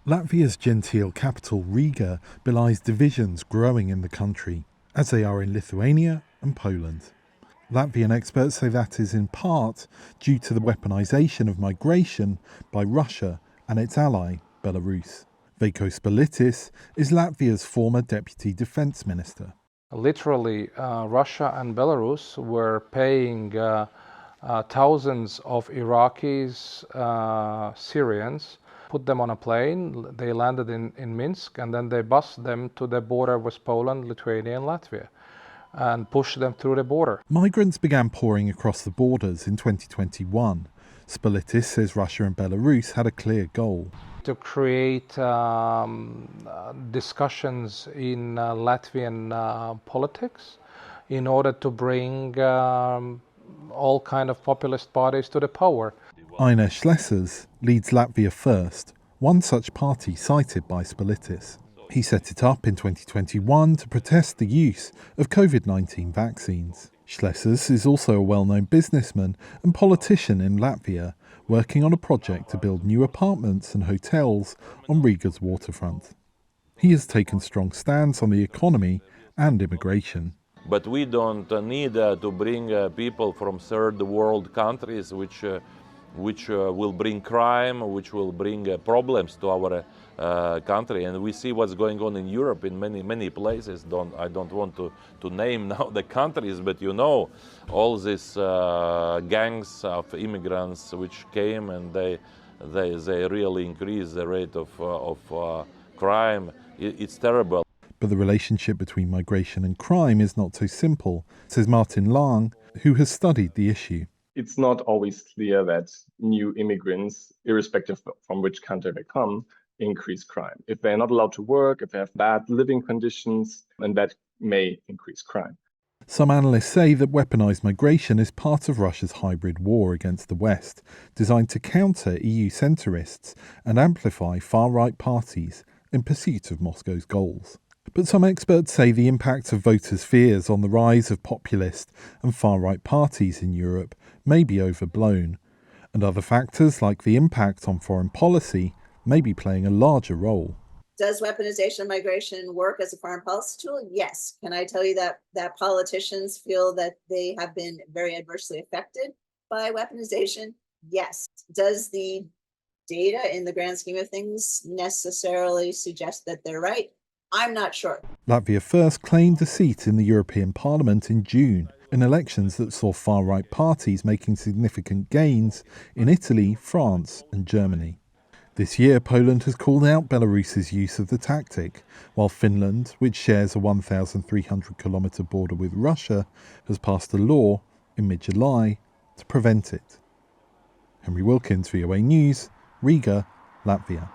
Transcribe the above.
Latvia's genteel capital, Riga, belies divisions growing in the country, as they are in Lithuania and Poland. Latvian experts say that is in part due to the weaponization of migration by Russia and its ally, Belarus. Politis is Latvia's former deputy defense minister. Literally, Russia and Belarus were paying thousands of Iraqis, Syrians, put them on a plane, they landed in Minsk, and then they bused them to the border with Poland, Lithuania and Latvia, and pushed them through the border. Migrants began pouring across the borders in 2021. Politis says Russia and Belarus had a clear goal: to create discussions in Latvian politics in order to bring all kind of populist parties to the power. Aine Schlesers leads Latvia First, one such party cited by Politis. He set it up in 2021 to protest the use of COVID-19 vaccines. Schlesers is also a well-known businessman and politician in Latvia, working on a project to build new apartments and hotels on Riga's waterfront. He has taken strong stands on the economy and immigration. But we don't need to bring people from third world countries which will bring crime, which will bring problems to our country. And we see what's going on in Europe in many places. I don't want to name now the countries, but you know, all these gangs of immigrants which came, and they really increase the rate of crime. It's terrible. But the relationship between migration and crime is not so simple, says Martin Lang, who has studied the issue. It's not always clear that new immigrants, irrespective from which country they come, increase crime. If they're not allowed to work, if they have bad living conditions, and that may increase crime. Some analysts say that weaponized migration is part of Russia's hybrid war against the West, designed to counter EU centrists and amplify far-right parties in pursuit of Moscow's goals. But some experts say the impact of voters' fears on the rise of populist and far-right parties in Europe may be overblown, and other factors like the impact on foreign policy may be playing a larger role. Does weaponization of migration work as a foreign policy tool? Yes. Can I tell you that politicians feel that they have been very adversely affected by weaponization? Yes. Does the data in the grand scheme of things necessarily suggest that they're right? I'm not sure. Latvia First claimed a seat in the European Parliament in June, in elections that saw far-right parties making significant gains in Italy, France and Germany. This year, Poland has called out Belarus's use of the tactic, while Finland, which shares a 1,300-kilometre border with Russia, has passed a law in mid-July to prevent it. Henry Wilkins, VOA News, Riga, Latvia.